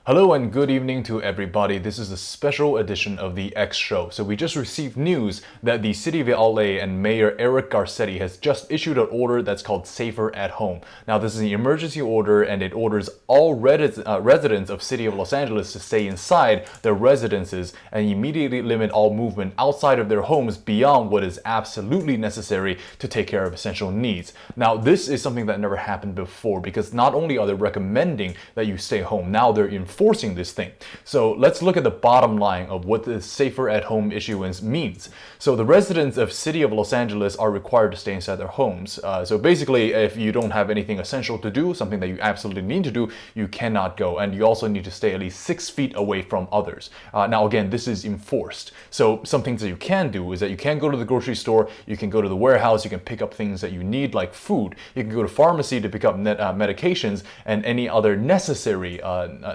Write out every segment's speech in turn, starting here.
Hello and good evening to everybody. This is a special edition of the X Show. So we just received news that the City of LA and Mayor Eric Garcetti has just issued an order that's called Safer at Home. Now this is an emergency order and it orders all residents of City of Los Angeles to stay inside their residences and immediately limit all movement outside of their homes beyond what is absolutely necessary to take care of essential needs. Now this is something that never happened before because not only are they recommending that you stay home, now they're enforcing this thing. So let's look at the bottom line of what the Safer at Home issuance means. So the residents of City of Los Angeles are required to stay inside their homes. So basically, if you don't have anything essential to do, something that you absolutely need to do, you cannot go. And you also need to stay at least 6 feet away from others. Now again, this is enforced. So some things that you can do is that you can go to the grocery store, you can go to the warehouse, you can pick up things that you need like food, you can go to pharmacy to pick up medications and any other necessary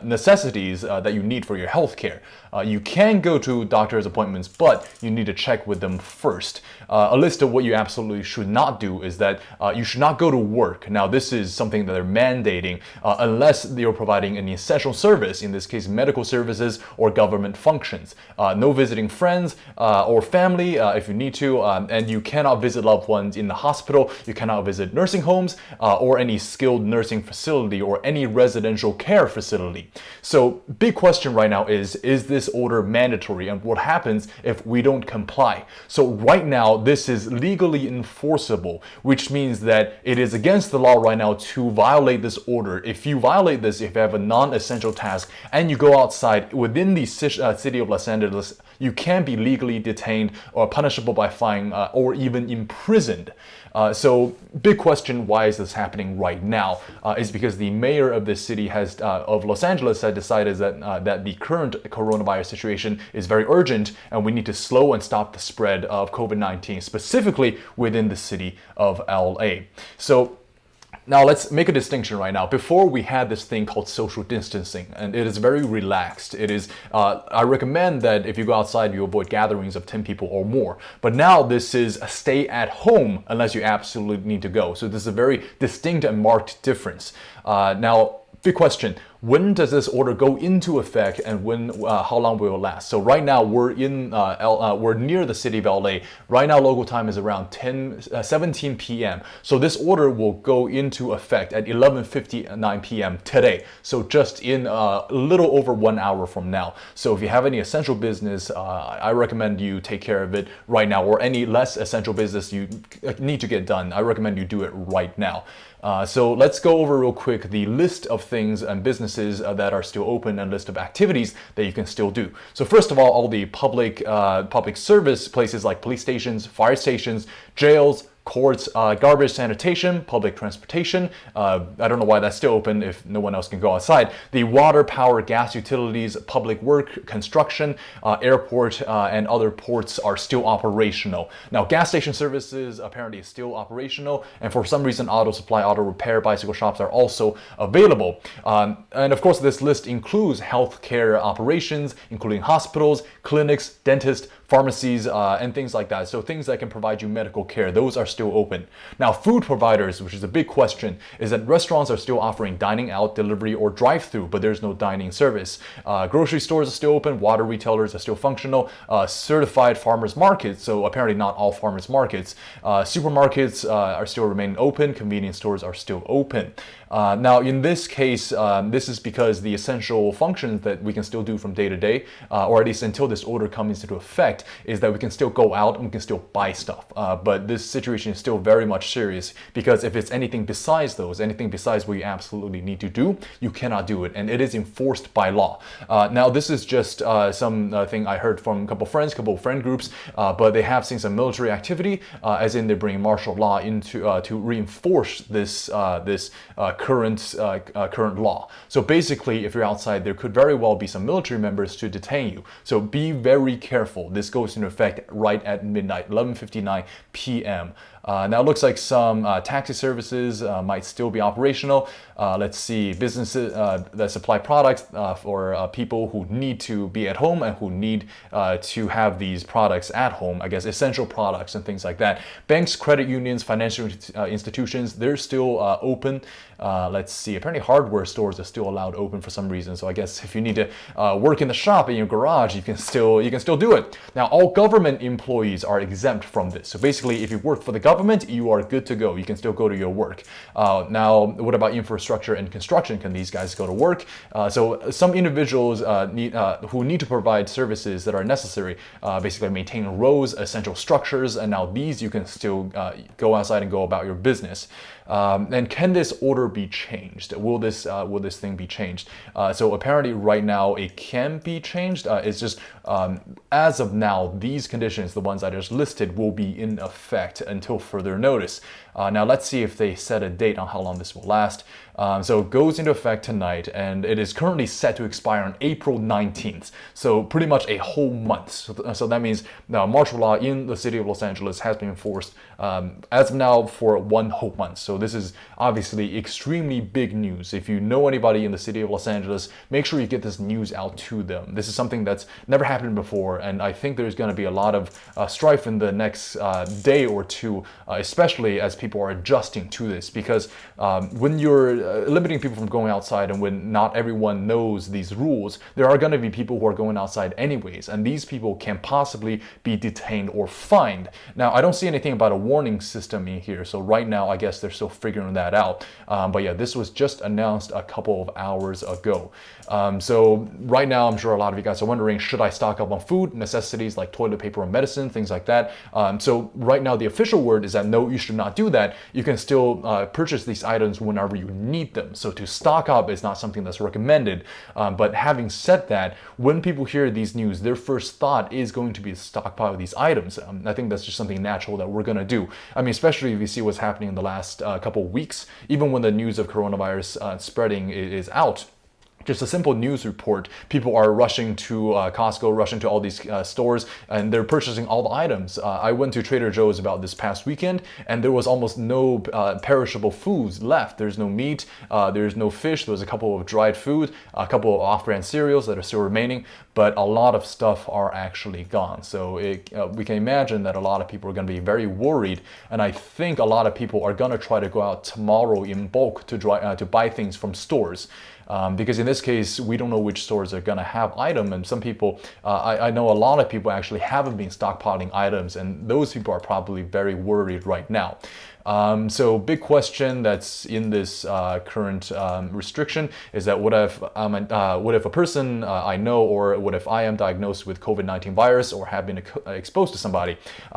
necessities that you need for your health care. You can go to doctor's appointments, but you need to check with them first. A list of what you absolutely should not do is that you should not go to work. Now, this is something that they're mandating unless you're providing an essential service, in this case, medical services or government functions. No visiting friends or family if you need to, and you cannot visit loved ones in the hospital. You cannot visit nursing homes or any skilled nursing facility or any residential care facility. So, big question right now is this order mandatory and what happens if we don't comply? So right now, this is legally enforceable, which means that it is against the law right now to violate this order. If you violate this, if you have a non-essential task and you go outside within the City of Los Angeles, you can be legally detained or punishable by fine or even imprisoned. So big question, why is this happening right now? Is because the mayor of the city of Los Angeles has decided that the current coronavirus situation is very urgent and we need to slow and stop the spread of COVID-19, specifically within the city of LA. So now let's make a distinction right now. Before we had this thing called social distancing, and it is very relaxed. It is, I recommend that if you go outside, you avoid gatherings of 10 people or more. But now this is a stay at home unless you absolutely need to go. So this is a very distinct and marked difference. Now, big question. When does this order go into effect and how long will it last? So right now we're near the city of LA. Right now local time is around 17 p.m. So this order will go into effect at 11:59 p.m. today. So just in a little over 1 hour from now. So if you have any essential business, I recommend you take care of it right now, or any less essential business you need to get done. I recommend you do it right now. So let's go over real quick the list of things and businesses that are still open and list of activities that you can still do. So first of all the public service places like police stations, fire stations, jails, courts, garbage sanitation, public transportation. I don't know why that's still open if no one else can go outside. The water, power, gas utilities, public work, construction, airport, and other ports are still operational. Now, gas station services apparently is still operational, and for some reason, auto supply, auto repair, bicycle shops are also available. And of course, this list includes healthcare operations, including hospitals, clinics, dentists, pharmacies, and things like that. So things that can provide you medical care, those are still open. Now, food providers, which is a big question, is that restaurants are still offering dining out, delivery, or drive-through, but there's no dining service. Grocery stores are still open, water retailers are still functional, certified farmers markets, so apparently not all farmers markets. Supermarkets are still remaining open, convenience stores are still open. Now, in this case, this is because the essential functions that we can still do from day to day, or at least until this order comes into effect, is that we can still go out and we can still buy stuff. But this situation is still very much serious because if it's anything besides those, anything besides what you absolutely need to do, you cannot do it, and it is enforced by law. Now, this is just thing I heard from a couple friend groups, but they have seen some military activity, as in they're bringing martial law into to reinforce this current law. So basically, if you're outside, there could very well be some military members to detain you. So be very careful. this goes into effect right at midnight, 11:59 p.m. Now it looks like some taxi services might still be operational. Let's see, businesses that supply products for people who need to be at home and who need to have these products at home, I guess essential products and things like that. Banks, credit unions, financial institutions, they're still open. Let's see, apparently hardware stores are still allowed open for some reason. So I guess if you need to work in the shop in your garage, you can still do it. Now all government employees are exempt from this. So basically, if you work for the government, you are good to go. You can still go to your work. Now, what about infrastructure and construction? Can these guys go to work? So some individuals who need to provide services that are necessary, basically maintaining roads, essential structures, and now these you can still go outside and go about your business. And can this order be changed? Will this thing be changed? So apparently right now it can be changed. It's just as of now, these conditions, the ones I just listed, will be in effect until further notice. Now let's see if they set a date on how long this will last. So it goes into effect tonight, and it is currently set to expire on April 19th. So pretty much a whole month. So that means martial law in the city of Los Angeles has been enforced as of now for 1 whole month. So this is obviously extremely big news. If you know anybody in the city of Los Angeles, make sure you get this news out to them. This is something that's never happened before, and I think there's going to be a lot of strife in the next day or two, especially as people are adjusting to this, because when you're limiting people from going outside and when not everyone knows these rules, there are going to be people who are going outside anyways, and these people can possibly be detained or fined. Now, I don't see anything about a warning system in here, so right now I guess they're still figuring that out. But yeah, this was just announced a couple of hours ago. So right now, I'm sure a lot of you guys are wondering, should I stock up on food, necessities like toilet paper and medicine, things like that? So right now, the official word is that no, you should not do that. You can still purchase these items whenever you need them. So to stock up is not something that's recommended. But having said that, when people hear these news, their first thought is going to be to stockpile these items. I think that's just something natural that we're going to do. I mean, especially if you see what's happening in the last couple of weeks, even when the news of coronavirus spreading is out. Just a simple news report, people are rushing to Costco, rushing to all these stores, and they're purchasing all the items. I went to Trader Joe's about this past weekend, and there was almost no perishable foods left. There's no meat, there's no fish, there's a couple of dried food, a couple of off-brand cereals that are still remaining, but a lot of stuff are actually gone. So we can imagine that a lot of people are going to be very worried, and I think a lot of people are going to try to go out tomorrow in bulk to buy things from stores. Because in this case, we don't know which stores are going to have item, and some people, I know a lot of people actually haven't been stockpiling items, and those people are probably very worried right now. So big question that's in this current restriction is that what if a person I know, or what if I am diagnosed with COVID-19 virus or have been exposed to somebody?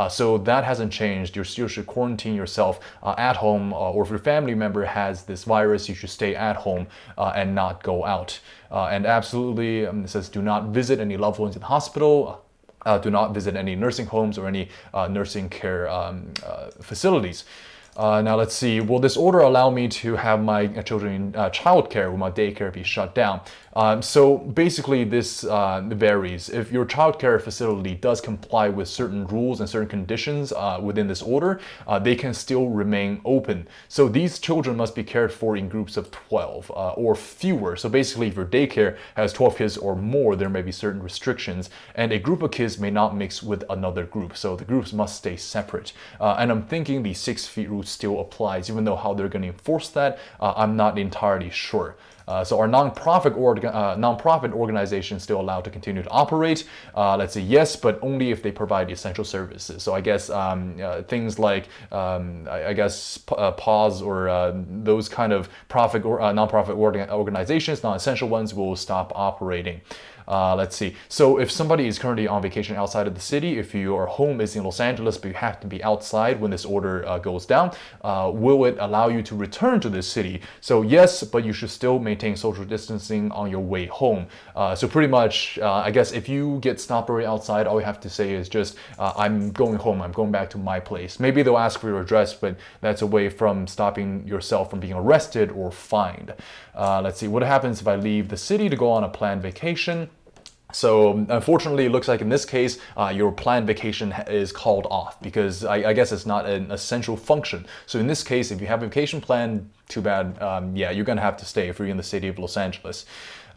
So that hasn't changed. You still should quarantine yourself at home, or if your family member has this virus, you should stay at home and not go out. And absolutely, it says do not visit any loved ones in the hospital. Do not visit any nursing homes or any nursing care facilities. Now let's see, will this order allow me to have my children in childcare? Will my daycare be shut down? So basically this varies. If your childcare facility does comply with certain rules and certain conditions within this order, they can still remain open. So these children must be cared for in groups of 12 or fewer. So basically if your daycare has 12 kids or more, there may be certain restrictions, and a group of kids may not mix with another group. So the groups must stay separate. And I'm thinking the 6 feet rule still applies, even though how they're going to enforce that, I'm not entirely sure. So are nonprofit organizations still allowed to continue to operate? Let's say yes, but only if they provide essential services. So I guess things like PAWS or those kind of nonprofit organizations, non-essential ones, will stop operating. Let's see. So if somebody is currently on vacation outside of the city, if your home is in Los Angeles, but you have to be outside when this order goes down, will it allow you to return to this city? So yes, but you should still maintain social distancing on your way home. So pretty much, I guess if you get stopped already outside, all you have to say is just, I'm going home, I'm going back to my place. Maybe they'll ask for your address, but that's away from stopping yourself from being arrested or fined. Let's see, what happens if I leave the city to go on a planned vacation? So unfortunately, it looks like in this case, your planned vacation is called off because I guess it's not an essential function. So in this case, if you have a vacation plan, too bad. Yeah, you're gonna have to stay if you're in the city of Los Angeles.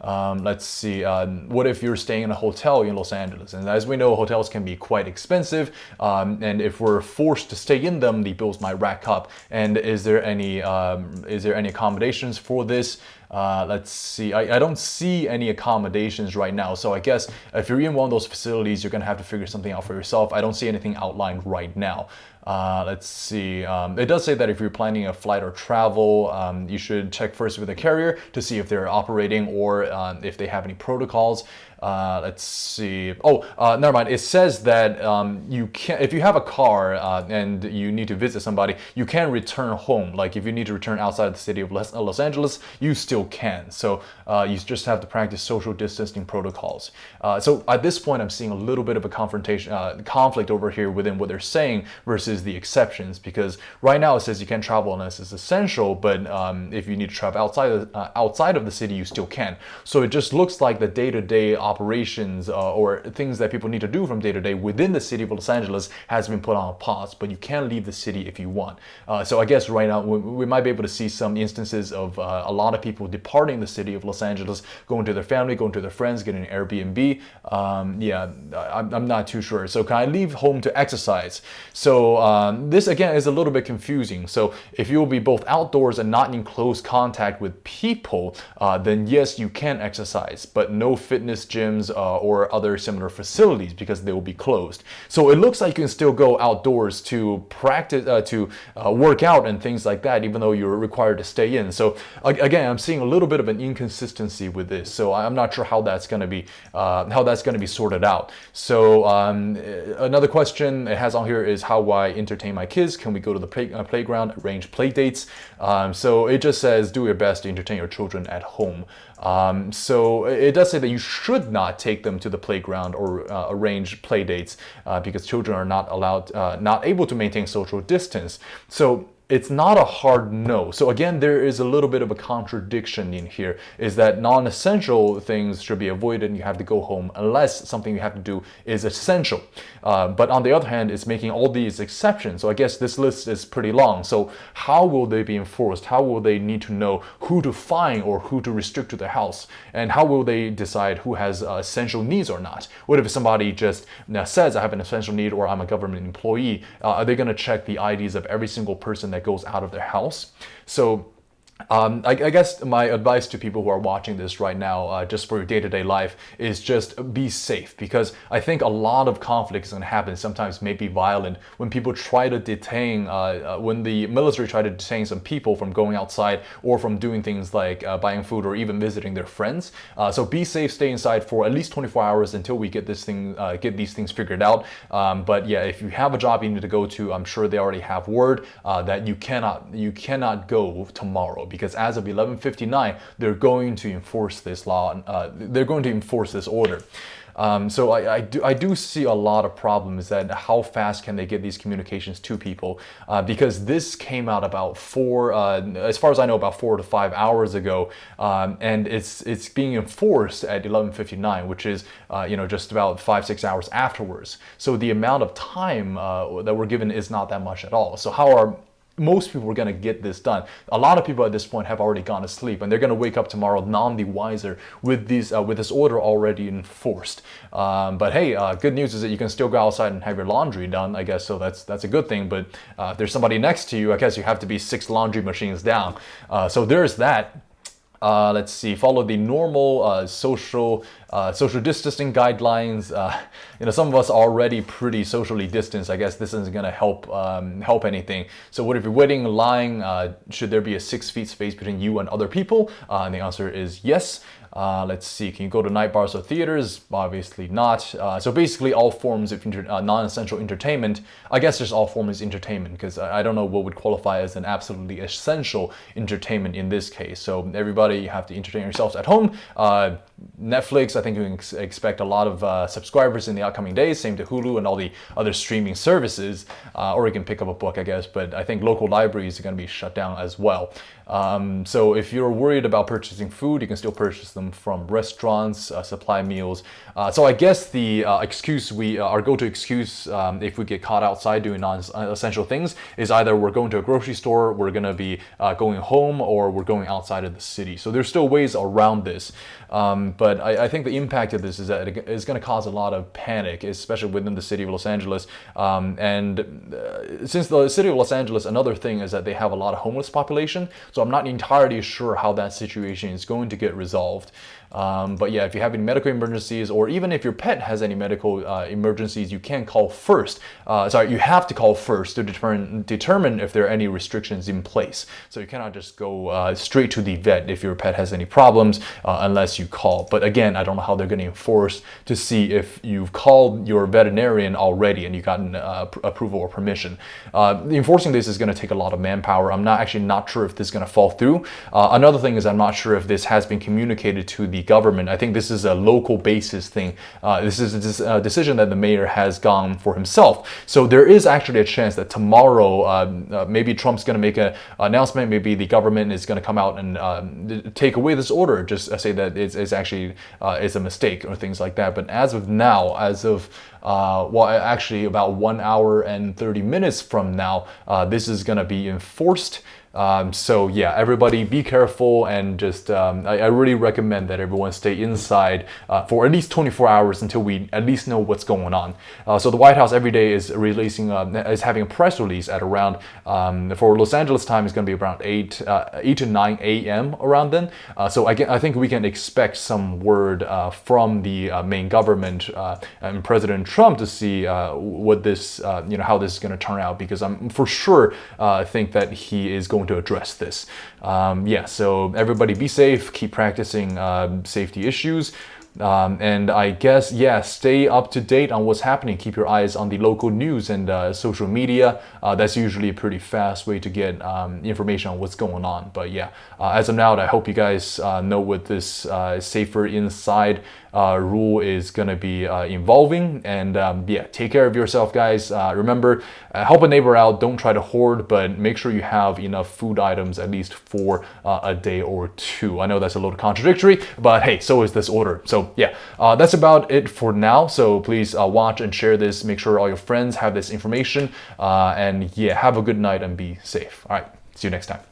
Let's see. What if you're staying in a hotel in Los Angeles? And as we know, hotels can be quite expensive. And if we're forced to stay in them, the bills might rack up. And is there any accommodations for this? Let's see. I don't see any accommodations right now. So I guess if you're in one of those facilities, you're gonna have to figure something out for yourself. I don't see anything outlined right now. Let's see. It does say that if you're planning a flight or travel, you should check first with the carrier to see if they're operating or if they have any protocols. Let's see. Oh, never mind. It says that you can, if you have a car and you need to visit somebody, you can return home. Like if you need to return outside of the city of Los Angeles, you still can. So you just have to practice social distancing protocols. So at this point, I'm seeing a little bit of a conflict over here within what they're saying versus the exceptions. Because right now it says you can't travel unless it's essential, but if you need to travel outside of the city, you still can. So it just looks like the day-to-day operations or things that people need to do from day to day within the city of Los Angeles has been put on a pause, but you can leave the city if you want. So I guess right now we might be able to see some instances of a lot of people departing the city of Los Angeles, going to their family, going to their friends, getting an Airbnb. Yeah, I'm not too sure. So can I leave home to exercise? So this again is a little bit confusing. So if you will be both outdoors and not in close contact with people, then yes, you can exercise, but no fitness gyms or other similar facilities because they will be closed. So it looks like you can still go outdoors to practice, to work out and things like that, even though you're required to stay in. So again, I'm seeing a little bit of an inconsistency with this. So I'm not sure how that's going to be sorted out. So another question it has on here is how I entertain my kids. Can we go to the playground, arrange play dates? So it just says do your best to entertain your children at home. So it does say that you should not take them to the playground or arrange play dates because children are not able to maintain social distance. So it's not a hard no. So again, there is a little bit of a contradiction in here, is that non-essential things should be avoided and you have to go home unless something you have to do is essential. But on the other hand, it's making all these exceptions. So I guess this list is pretty long. So how will they be enforced? How will they need to know who to fine or who to restrict to their house? And how will they decide who has essential needs or not? What if somebody just says, I have an essential need or I'm a government employee? Are they going to check the IDs of every single person that goes out of their house? So I guess my advice to people who are watching this right now, just for your day-to-day life, is just be safe, because I think a lot of conflict is going to happen, sometimes maybe violent, when people try to detain, when the military try to detain some people from going outside or from doing things like buying food or even visiting their friends. So be safe, stay inside for at least 24 hours until we get these things figured out. But yeah, if you have a job you need to go to, I'm sure they already have word that you cannot go tomorrow, because as of 11:59, they're going to enforce this law. They're going to enforce this order. So I do see a lot of problems that how fast can they get these communications to people, because this came out about as far as I know, about 4 to 5 hours ago, and it's being enforced at 11:59, which is just about 5-6 hours afterwards. So the amount of time that we're given is not that much at all. So how are most people are going to get this done? A lot of people at this point have already gone to sleep, and they're going to wake up tomorrow none the wiser with this order already enforced. But hey, good news is that you can still go outside and have your laundry done, I guess. So that's a good thing. But if there's somebody next to you, I guess you have to be 6 laundry machines down. So there's that. Let's see, follow the normal social distancing guidelines. Some of us are already pretty socially distanced. I guess this isn't going to help anything. So what if you're waiting in line? Should there be a 6 feet space between you and other people? And the answer is yes. Let's see, can you go to night bars or theaters? Obviously not. So basically all forms of non-essential entertainment. I guess just all forms of entertainment, because I don't know what would qualify as an absolutely essential entertainment in this case. So everybody, you have to entertain yourselves at home. Netflix, I think you can expect a lot of subscribers in the upcoming days. Same to Hulu and all the other streaming services, or you can pick up a book, I guess. But I think local libraries are going to be shut down as well. So if you're worried about purchasing food, you can still purchase them from restaurants, supply meals. So I guess the our go-to excuse if we get caught outside doing non-essential things is either we're going to a grocery store, we're going to be going home, or we're going outside of the city. So there's still ways around this. But I think the impact of this is that it's going to cause a lot of panic, especially within the city of Los Angeles. Since the city of Los Angeles, another thing is that they have a lot of homeless population. So I'm not entirely sure how that situation is going to get resolved. But yeah, if you have any medical emergencies, or even if your pet has any medical emergencies, you can call first. You have to call first to determine if there are any restrictions in place. So you cannot just go straight to the vet if your pet has any problems unless you call. But again, I don't know how they're going to enforce to see if you've called your veterinarian already and you gotten approval or permission. Enforcing this is going to take a lot of manpower. I'm not sure if this is going to fall through. Another thing is I'm not sure if this has been communicated to the government. I think this is a local basis thing. This is a decision that the mayor has gone for himself. So there is actually a chance that tomorrow maybe Trump's going to make an announcement. Maybe the government is going to come out and take away this order, just say that it's actually it's a mistake or things like that. But as of now, actually about 1 hour and 30 minutes from now, this is going to be enforced. So yeah, everybody be careful, and just I really recommend that everyone stay inside for at least 24 hours until we at least know what's going on. So the White House every day is having a press release at around for Los Angeles time is going to be around 8 to 9 a.m. around then. So I think we can expect some word from the main government and President Trump to see what this how this is going to turn out, because I'm for sure think that he is going to address this. So everybody be safe, keep practicing safety issues. And I guess, stay up to date on what's happening. Keep your eyes on the local news and social media. That's usually a pretty fast way to get information on what's going on. But as of now, I hope you guys know what this safer inside rule is going to be involving. And take care of yourself, guys. Remember, help a neighbor out. Don't try to hoard, but make sure you have enough food items at least for a day or two. I know that's a little contradictory, but hey, so is this order. So that's about it for now. So please watch and share this. Make sure all your friends have this information. And have a good night and be safe. All right, see you next time.